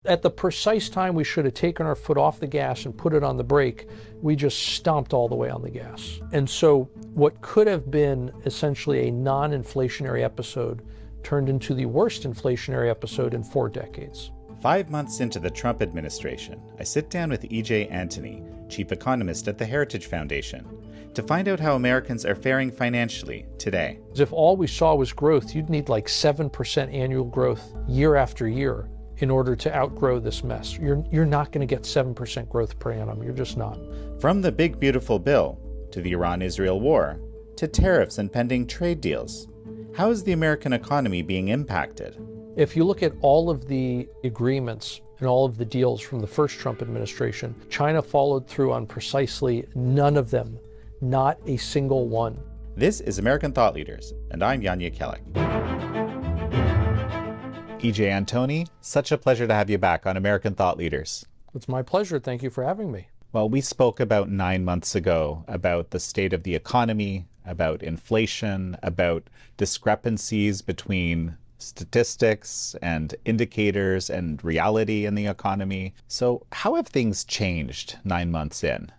At the precise time we should have taken our foot off the gas and put it on the brake, we just stomped all the way on the gas. And so what could have been essentially a non-inflationary episode turned into the worst inflationary episode in 4 decades. 5 months into the Trump administration, I sit down with EJ Antoni, chief economist at the Heritage Foundation, to find out how Americans are faring financially today. If all we saw was growth, you'd need like 7% annual growth year after year in order to outgrow this mess. You're not going to get 7% growth per annum. You're just not. From the big beautiful bill, to the Iran-Israel war, to tariffs and pending trade deals, how is the American economy being impacted? If you look at all of the agreements and all of the deals from the first Trump administration, China followed through on precisely none of them, not a single one. This is American Thought Leaders, and I'm Yanya Kellick. EJ Antoni, such a pleasure to have you back on American Thought Leaders. It's my pleasure. Thank you for having me. Well, we spoke about 9 months ago about the state of the economy, about inflation, about discrepancies between statistics and indicators and reality in the economy. So how have things changed 9 months in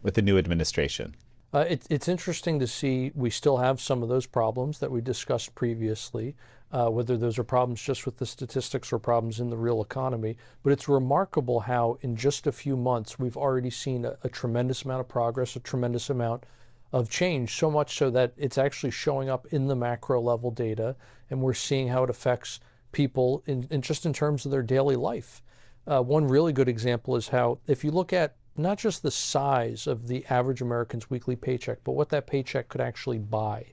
with the new administration? It's interesting to see we still have some of those problems that we discussed previously, whether those are problems just with the statistics or problems in the real economy. But it's remarkable how in just a few months we've already seen a tremendous amount of progress, a tremendous amount of change, so much so that it's actually showing up in the macro level data, and we're seeing how it affects people in just in terms of their daily life. One really good example is how, if you look at not just the size of the average American's weekly paycheck, but what that paycheck could actually buy,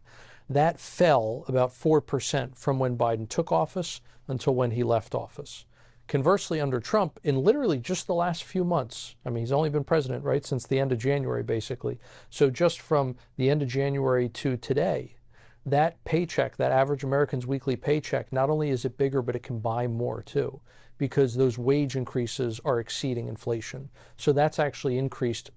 that fell about 4% from when Biden took office until when he left office. Conversely, under Trump, in literally just the last few months, I mean, he's only been president, right, since the end of January, basically. So just from the end of January to today, that paycheck, that average American's weekly paycheck, not only is it bigger, but it can buy more too, because those wage increases are exceeding inflation. So that's actually increased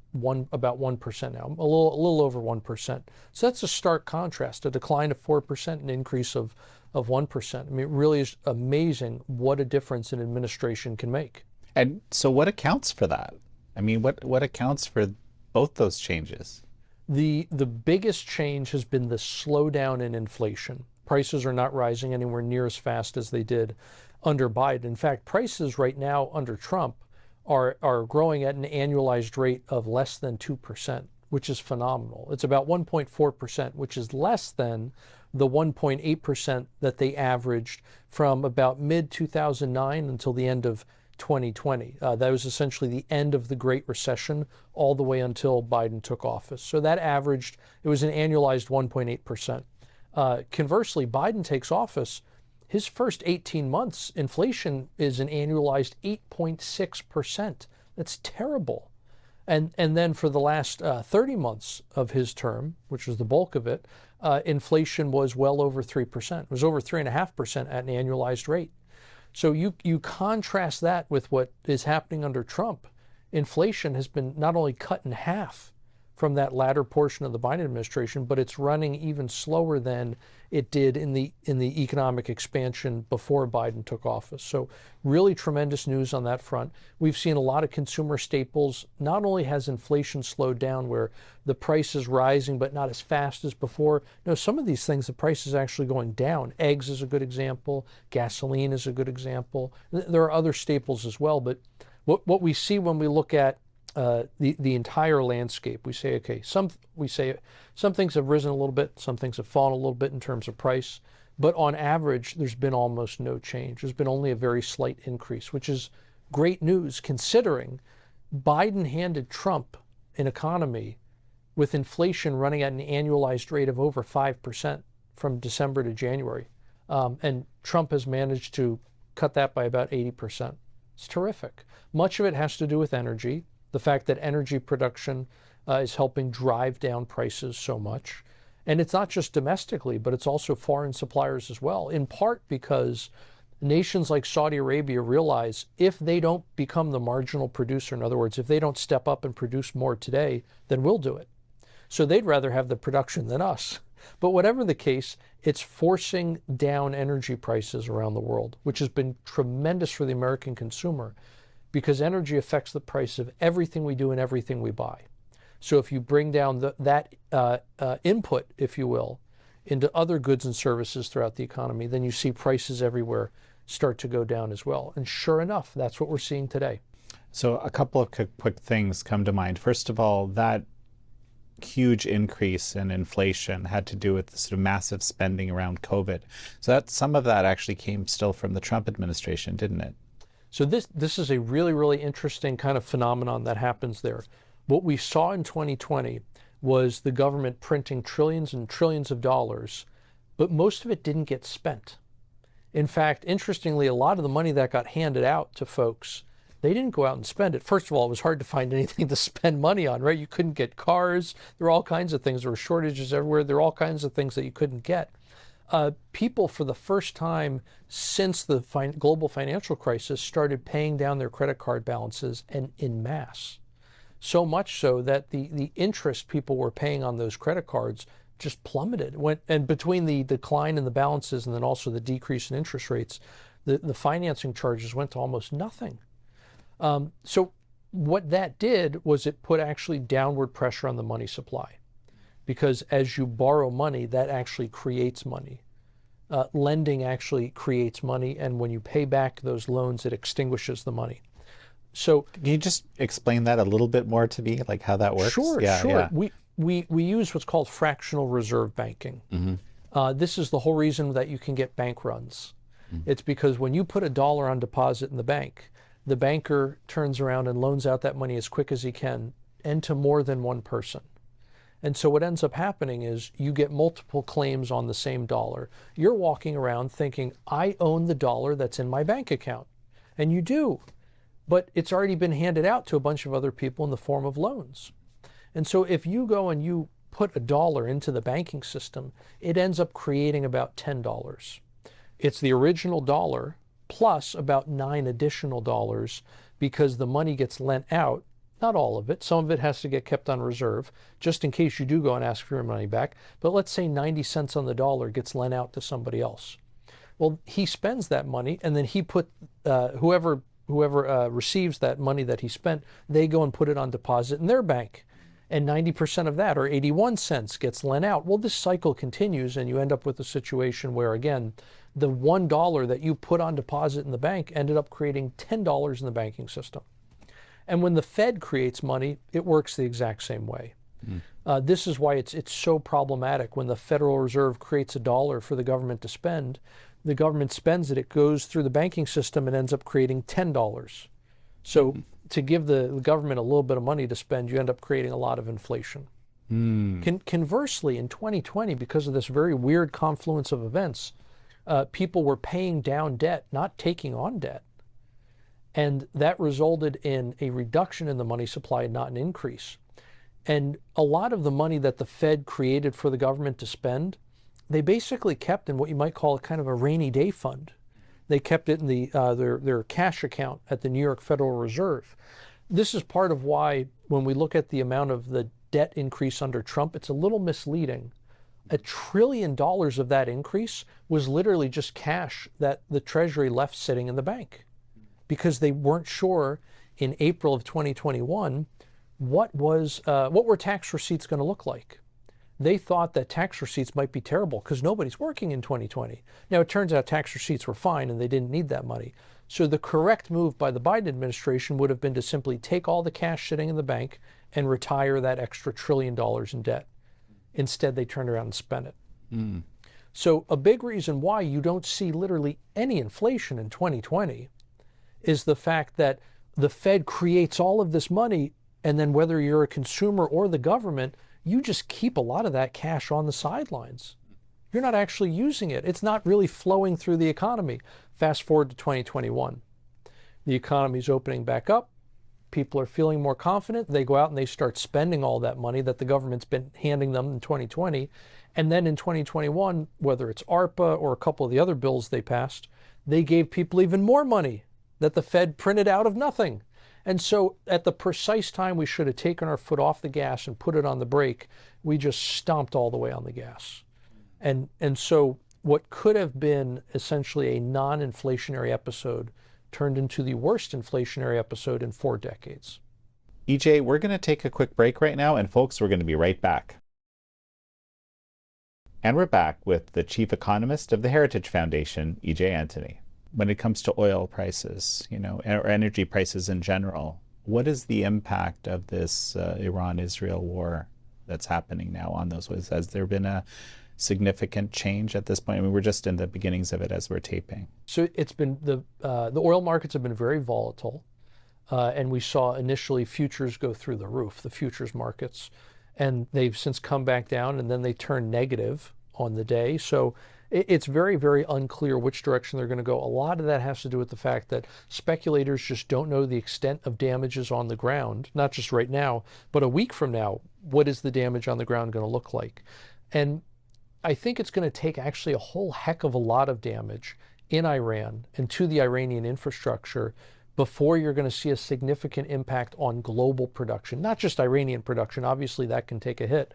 about 1% now, a little over 1%. So that's a stark contrast, a decline of 4%, an increase of 1%. I mean, it really is amazing what a difference an administration can make. And so what accounts for that? I mean, what accounts for both those changes? The biggest change has been the slowdown in inflation. Prices are not rising anywhere near as fast as they did under Biden. In fact, prices right now under Trump are growing at an annualized rate of less than 2%, which is phenomenal. It's about 1.4%, which is less than the 1.8% that they averaged from about mid-2009 until the end of 2020. That was essentially the end of the Great Recession all the way until Biden took office. So that averaged, it was an annualized 1.8%. Conversely, Biden takes office, his first 18 months, inflation is an annualized 8.6%. That's terrible. And then for the last 30 months of his term, which was the bulk of it, inflation was well over 3%. It was over 3.5% at an annualized rate. So you contrast that with what is happening under Trump. Inflation has been not only cut in half from that latter portion of the Biden administration, but it's running even slower than it did in the economic expansion before Biden took office. So really tremendous news on that front. We've seen a lot of consumer staples. Not only has inflation slowed down where the price is rising, but not as fast as before. No, some of these things, the price is actually going down. Eggs is a good example. Gasoline is a good example. There are other staples as well, but what we see when we look at the entire landscape, we say, okay, some things have risen a little bit, some things have fallen a little bit in terms of price, but on average, there's been almost no change. There's been only a very slight increase, which is great news considering Biden handed Trump an economy with inflation running at an annualized rate of over 5% from December to January. And Trump has managed to cut that by about 80%. It's terrific. Much of it has to do with energy. The fact that energy production is helping drive down prices so much. And it's not just domestically, but it's also foreign suppliers as well, in part because nations like Saudi Arabia realize if they don't become the marginal producer, in other words, if they don't step up and produce more today, then we'll do it. So they'd rather have the production than us. But whatever the case, it's forcing down energy prices around the world, which has been tremendous for the American consumer because energy affects the price of everything we do and everything we buy. So if you bring down that input, if you will, into other goods and services throughout the economy, then you see prices everywhere start to go down as well. And sure enough, that's what we're seeing today. So a couple of quick things come to mind. First of all, that huge increase in inflation had to do with the sort of massive spending around COVID. So that some of that actually came still from the Trump administration, didn't it? So this is a really, really interesting kind of phenomenon that happens there. What we saw in 2020 was the government printing trillions and trillions of dollars, but most of it didn't get spent. In fact, interestingly, a lot of the money that got handed out to folks, they didn't go out and spend it. First of all, it was hard to find anything to spend money on, right? You couldn't get cars. There were all kinds of things. There were shortages everywhere. There were all kinds of things that you couldn't get. People, for the first time since the global financial crisis, started paying down their credit card balances and en masse. So much so that the interest people were paying on those credit cards just plummeted. And between the decline in the balances and then also the decrease in interest rates, the financing charges went to almost nothing. So what that did was it put actually downward pressure on the money supply. Because as you borrow money, that actually creates money. Lending actually creates money, and when you pay back those loans, it extinguishes the money. So can you just explain that a little bit more to me, like how that works? Sure. Yeah. We use what's called fractional reserve banking. This is the whole reason that you can get bank runs. It's because when you put $1 on deposit in the banker turns around and loans out that money as quick as he can, and to more than one person. And so what ends up happening is you get multiple claims on the same dollar. You're walking around thinking, I own the dollar that's in my bank account. And you do. But it's already been handed out to a bunch of other people in the form of loans. And so if you go and you put $1 into the banking system, it ends up creating about $10. It's the original dollar plus about 9 additional dollars because the money gets lent out. Not all of it. Some of it has to get kept on reserve, just in case you do go and ask for your money back. But let's say 90 cents on the dollar gets lent out to somebody else. Well, he spends that money, and then he put whoever receives that money that he spent, they go and put it on deposit in their bank. And 90% of that, or 81 cents, gets lent out. Well, this cycle continues, and you end up with a situation where, again, the $1 that you put on deposit in the bank ended up creating $10 in the banking system. And when the Fed creates money, it works the exact same way. This is why it's so problematic. When the Federal Reserve creates $1 for the government to spend, the government spends it, it goes through the banking system and ends up creating $10. So to give the government a little bit of money to spend, you end up creating a lot of inflation. Conversely, in 2020, because of this very weird confluence of events, people were paying down debt, not taking on debt. And that resulted in a reduction in the money supply, not an increase. And a lot of the money that the Fed created for the government to spend, they basically kept in what you might call a kind of a rainy day fund. They kept it in their cash account at the New York Federal Reserve. This is part of why when we look at the amount of the debt increase under Trump, it's a little misleading. $1 trillion of that increase was literally just cash that the Treasury left sitting in the bank, because they weren't sure in April of 2021 what were tax receipts going to look like. They thought that tax receipts might be terrible because nobody's working in 2020. Now, it turns out tax receipts were fine and they didn't need that money. So the correct move by the Biden administration would have been to simply take all the cash sitting in the bank and retire that extra $1 trillion in debt. Instead, they turned around and spent it. So a big reason why you don't see literally any inflation in 2020 is the fact that the Fed creates all of this money, and then whether you're a consumer or the government, you just keep a lot of that cash on the sidelines. You're not actually using it. It's not really flowing through the economy. Fast forward to 2021. The economy's opening back up. People are feeling more confident. They go out and they start spending all that money that the government's been handing them in 2020. And then in 2021, whether it's ARPA or a couple of the other bills they passed, they gave people even more money that the Fed printed out of nothing. And so at the precise time we should have taken our foot off the gas and put it on the brake, we just stomped all the way on the gas. And so what could have been essentially a non-inflationary episode turned into the worst inflationary episode in 4 decades. EJ, we're going to take a quick break right now, and folks, we're going to be right back. And we're back with the chief economist of the Heritage Foundation, EJ Antoni. When it comes to oil prices, or energy prices in general, what is the impact of this Iran-Israel war that's happening now on those? Has there been a significant change at this point? I mean, we're just in the beginnings of it as we're taping. So it's been the oil markets have been very volatile, and we saw initially futures go through the roof, the futures markets, and they've since come back down, and then they turn negative on the day. So it's very, very unclear which direction they're going to go. A lot of that has to do with the fact that speculators just don't know the extent of damages on the ground, not just right now, but a week from now, what is the damage on the ground going to look like? And I think it's going to take actually a whole heck of a lot of damage in Iran and to the Iranian infrastructure before you're going to see a significant impact on global production, not just Iranian production. Obviously, that can take a hit.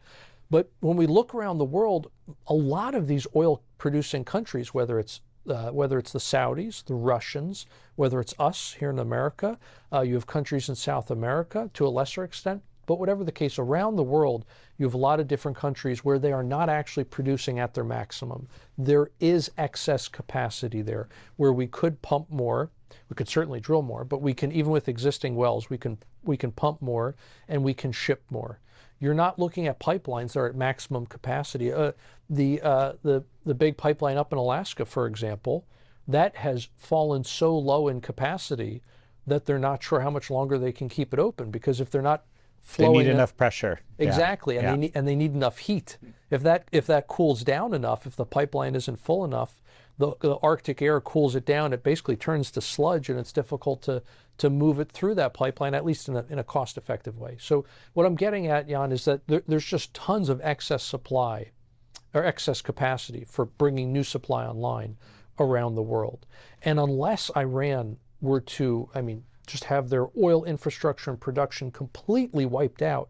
But when we look around the world, a lot of these oil-producing countries, whether it's the Saudis, the Russians, whether it's us here in America, you have countries in South America to a lesser extent, but whatever the case, around the world, you have a lot of different countries where they are not actually producing at their maximum. There is excess capacity there where we could pump more. We could certainly drill more, but we can, even with existing wells, we can pump more and we can ship more. You're not looking at pipelines that are at maximum capacity. The big pipeline up in Alaska, for example, that has fallen so low in capacity that they're not sure how much longer they can keep it open, because if they're not flowing, they need enough pressure. Exactly, and they need enough heat. If that cools down enough, if the pipeline isn't full enough, the Arctic air cools it down. It basically turns to sludge, and it's difficult to move it through that pipeline, at least in a cost-effective way. So what I'm getting at, Jan, is that there's just tons of excess supply or excess capacity for bringing new supply online around the world. And unless Iran were to, just have their oil infrastructure and production completely wiped out,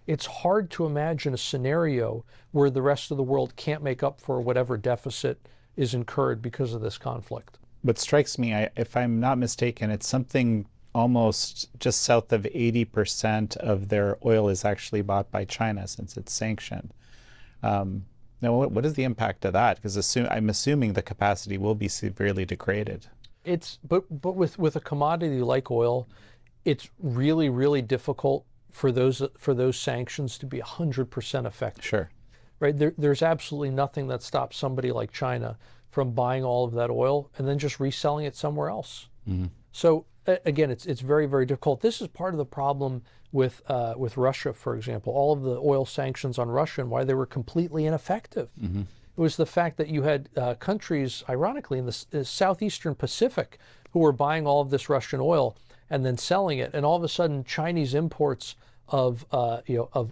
it's hard to imagine a scenario where the rest of the world can't make up for whatever deficit is incurred because of this conflict. What strikes me, if I'm not mistaken, it's something almost just south of 80% of their oil is actually bought by China since it's sanctioned. Now, what is the impact of that? Because I'm assuming the capacity will be severely degraded. But with a commodity like oil, it's really, really difficult for those sanctions to be 100% effective. Sure. Right? There's absolutely nothing that stops somebody like China from buying all of that oil and then just reselling it somewhere else. Mm-hmm. So again, it's very, very difficult. This is part of the problem with Russia, for example. All of the oil sanctions on Russia and why they were completely ineffective. Mm-hmm. It was the fact that you had countries, ironically, in the southeastern Pacific, who were buying all of this Russian oil and then selling it, and all of a sudden, Chinese imports of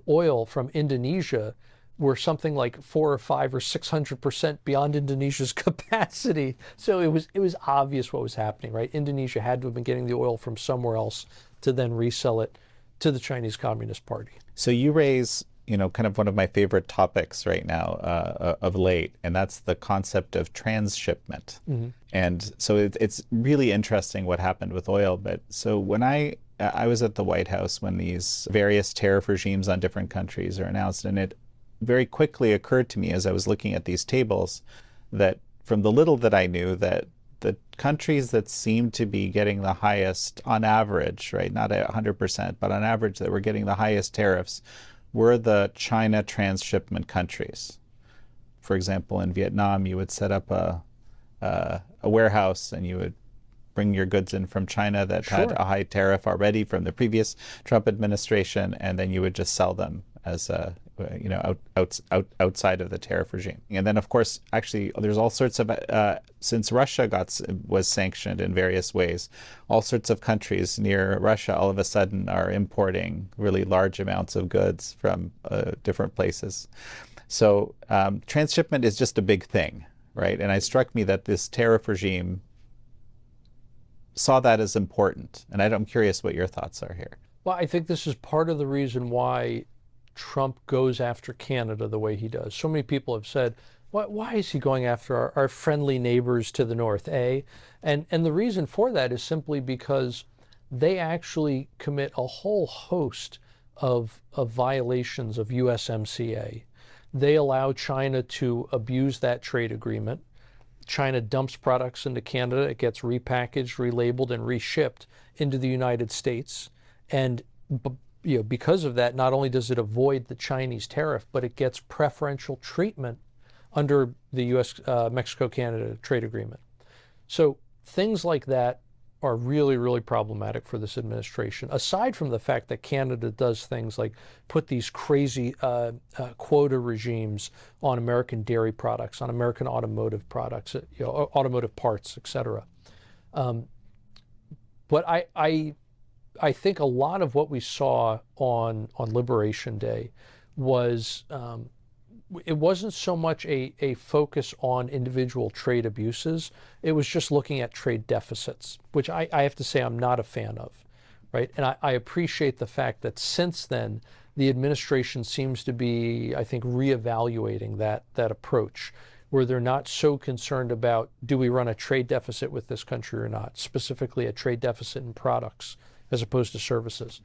oil from Indonesia were something like 400 or 500 or 600% beyond Indonesia's capacity. So it was obvious what was happening, right? Indonesia had to have been getting the oil from somewhere else to then resell it to the Chinese Communist Party. So you raise, kind of one of my favorite topics right now of late, and that's the concept of transshipment. Mm-hmm. And so it's really interesting what happened with oil. But so when I was at the White House when these various tariff regimes on different countries are announced, and it very quickly occurred to me as I was looking at these tables that from the little that I knew, that the countries that seemed to be getting the highest on average, right, not 100%, but on average that were getting the highest tariffs were the China transshipment countries. For example, in Vietnam, you would set up a warehouse and you would bring your goods in from China that Sure. had a high tariff already from the previous Trump administration, and then you would just sell them as outside of the tariff regime. And then, of course, actually, there's all sorts of since Russia was sanctioned in various ways, all sorts of countries near Russia all of a sudden are importing really large amounts of goods from different places. So transshipment is just a big thing, right? And it struck me that this tariff regime saw that as important. And I'm curious what your thoughts are here. Well, I think this is part of the reason why Trump goes after Canada the way he does. So many people have said why is he going after our friendly neighbors to the north, eh? And the reason for that is simply because they actually commit a whole host of violations of USMCA. They allow China to abuse that trade agreement. China dumps products into Canada. It gets repackaged, relabeled, and reshipped into the United States. And because of that, not only does it avoid the Chinese tariff, but it gets preferential treatment under the U.S.-Mexico-Canada trade agreement. So things like that are really, really problematic for this administration, aside from the fact that Canada does things like put these crazy quota regimes on American dairy products, on American automotive products, automotive parts, et cetera. But I think a lot of what we saw on Liberation Day was it wasn't so much a focus on individual trade abuses. It was just looking at trade deficits, which I have to say I'm not a fan of, right? And I appreciate the fact that since then, the administration seems to be, I think, reevaluating that approach, where they're not so concerned about, do we run a trade deficit with this country or not, specifically a trade deficit in products as opposed to services.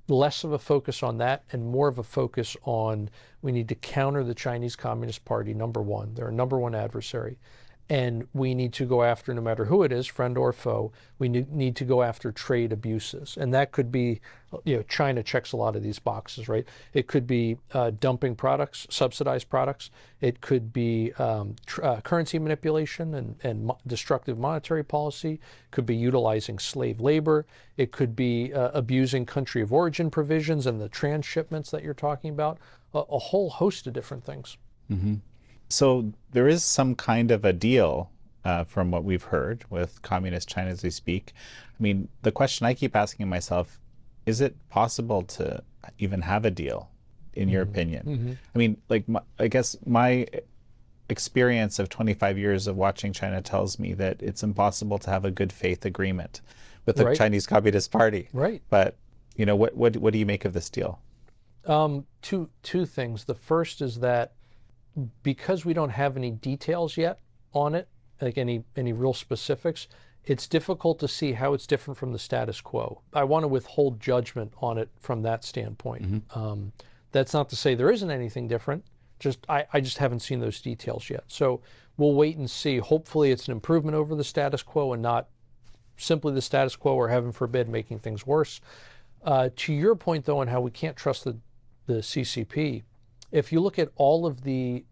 Less of a focus on that and more of a focus on, we need to counter the Chinese Communist Party, number one. They're a number one adversary. And we need to go after, no matter who it is, friend or foe, we need to go after trade abuses. And that could be, China checks a lot of these boxes, right? It could be dumping products, subsidized products. It could be currency manipulation and destructive monetary policy. It could be utilizing slave labor. It could be abusing country of origin provisions and the transshipments that you're talking about. A whole host of different things. Mm-hmm. So there is some kind of a deal from what we've heard with communist China as we speak. I mean, the question I keep asking myself, is it possible to even have a deal, in your opinion? Mm-hmm. I mean, I guess my experience of 25 years of watching China tells me that it's impossible to have a good faith agreement with the Chinese Communist Party. Right. But, what do you make of this deal? Two things. The first is that because we don't have any details yet on it, like any real specifics, it's difficult to see how it's different from the status quo. I want to withhold judgment on it from that standpoint. Mm-hmm. That's not to say there isn't anything different. I just haven't seen those details yet. So we'll wait and see. Hopefully it's an improvement over the status quo and not simply the status quo or, heaven forbid, making things worse. To your point, though, on how we can't trust the CCP, if you look at all of the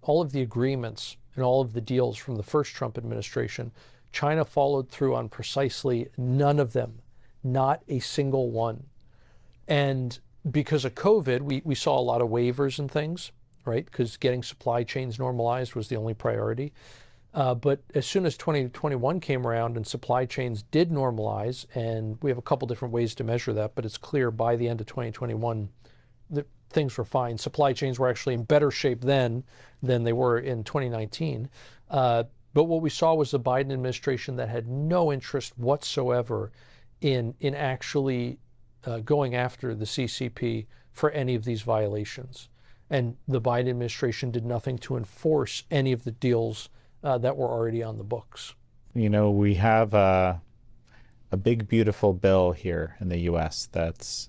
agreements and all of the deals from the first Trump administration, China followed through on precisely none of them, not a single one. And because of COVID, we saw a lot of waivers and things, right? Because getting supply chains normalized was the only priority. But as soon as 2021 came around and supply chains did normalize, and we have a couple different ways to measure that, but it's clear by the end of 2021 that things were fine. Supply chains were actually in better shape then than they were in 2019. But what we saw was the Biden administration that had no interest whatsoever in actually going after the CCP for any of these violations. And the Biden administration did nothing to enforce any of the deals that were already on the books. We have a big, beautiful bill here in the U.S. that's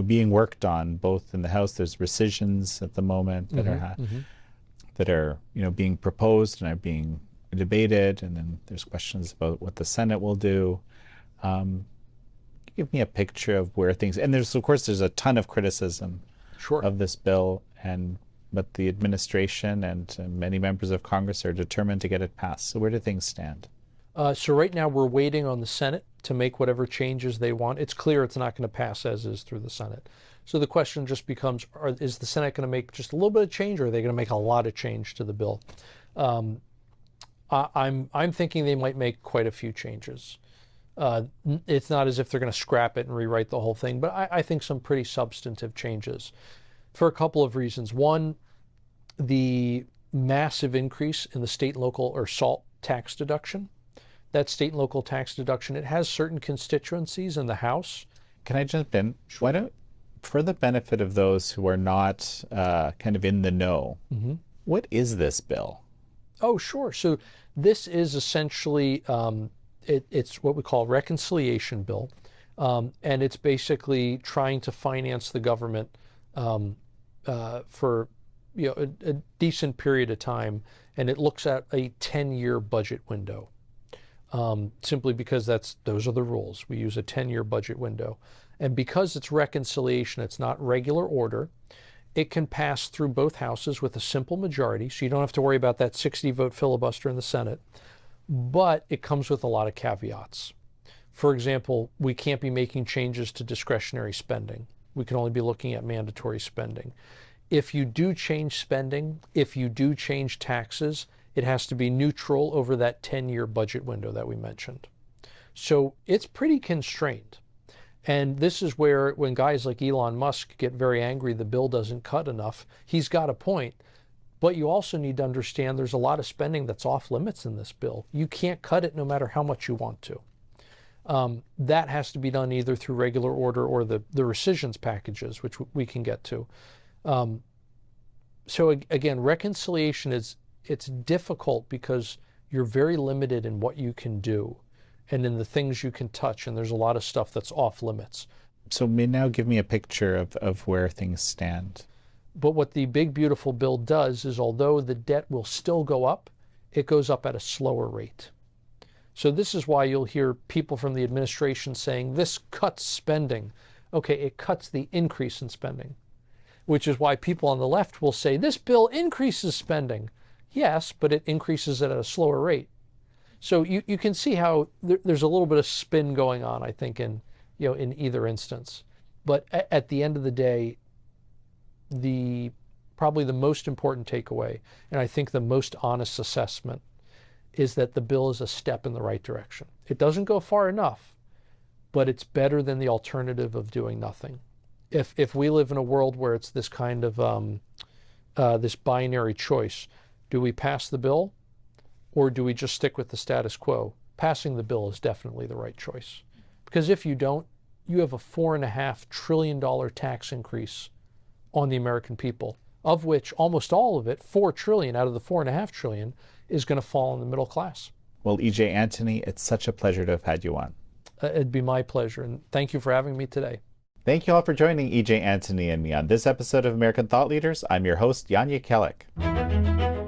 being worked on both in the House. There's rescissions at the moment that are being proposed and are being debated, and then there's questions about what the Senate will do. Give me a picture of where things, and there's a ton of criticism of this bill, but the administration and many members of Congress are determined to get it passed. So where do things stand? So right now we're waiting on the Senate to make whatever changes they want. It's clear it's not going to pass as is through the Senate. So the question just becomes, is the Senate going to make just a little bit of change, or are they going to make a lot of change to the bill? I'm thinking they might make quite a few changes. It's not as if they're going to scrap it and rewrite the whole thing, but I think some pretty substantive changes for a couple of reasons. One, the massive increase in the state and local or SALT tax deduction. That state and local tax deduction, it has certain constituencies in the House. Can I jump in? Sure. For the benefit of those who are not kind of in the know, what is this bill? Oh, sure. So this is essentially, it's what we call a reconciliation bill. And it's basically trying to finance the government for a decent period of time. And it looks at a 10-year budget window, simply because those are the rules. We use a 10-year budget window. And because it's reconciliation, it's not regular order, it can pass through both houses with a simple majority, so you don't have to worry about that 60-vote filibuster in the Senate. But it comes with a lot of caveats. For example, we can't be making changes to discretionary spending. We can only be looking at mandatory spending. If you do change spending, if you do change taxes, it has to be neutral over that 10-year budget window that we mentioned. So it's pretty constrained. And this is where, when guys like Elon Musk get very angry the bill doesn't cut enough, he's got a point. But you also need to understand there's a lot of spending that's off limits in this bill. You can't cut it no matter how much you want to. That has to be done either through regular order or the rescissions packages, which we can get to. So again, reconciliation it's difficult because you're very limited in what you can do and in the things you can touch, and there's a lot of stuff that's off limits. So now give me a picture of where things stand. But what the big, beautiful bill does is, although the debt will still go up, it goes up at a slower rate. So this is why you'll hear people from the administration saying, this cuts spending. Okay, it cuts the increase in spending, which is why people on the left will say, this bill increases spending. Yes, but it increases it at a slower rate. So you can see how there's a little bit of spin going on, I think, in either instance. But at the end of the day, probably the most important takeaway, and I think the most honest assessment, is that the bill is a step in the right direction. It doesn't go far enough, but it's better than the alternative of doing nothing. If we live in a world where it's this kind of this binary choice, do we pass the bill or do we just stick with the status quo? Passing the bill is definitely the right choice. Because if you don't, you have a $4.5 trillion tax increase on the American people, of which almost all of it, $4 trillion out of the $4.5 trillion, is going to fall on the middle class. Well, EJ Antoni, it's such a pleasure to have had you on. It'd be my pleasure, and thank you for having me today. Thank you all for joining EJ Antoni and me on this episode of American Thought Leaders. I'm your host, Jan Jekielek.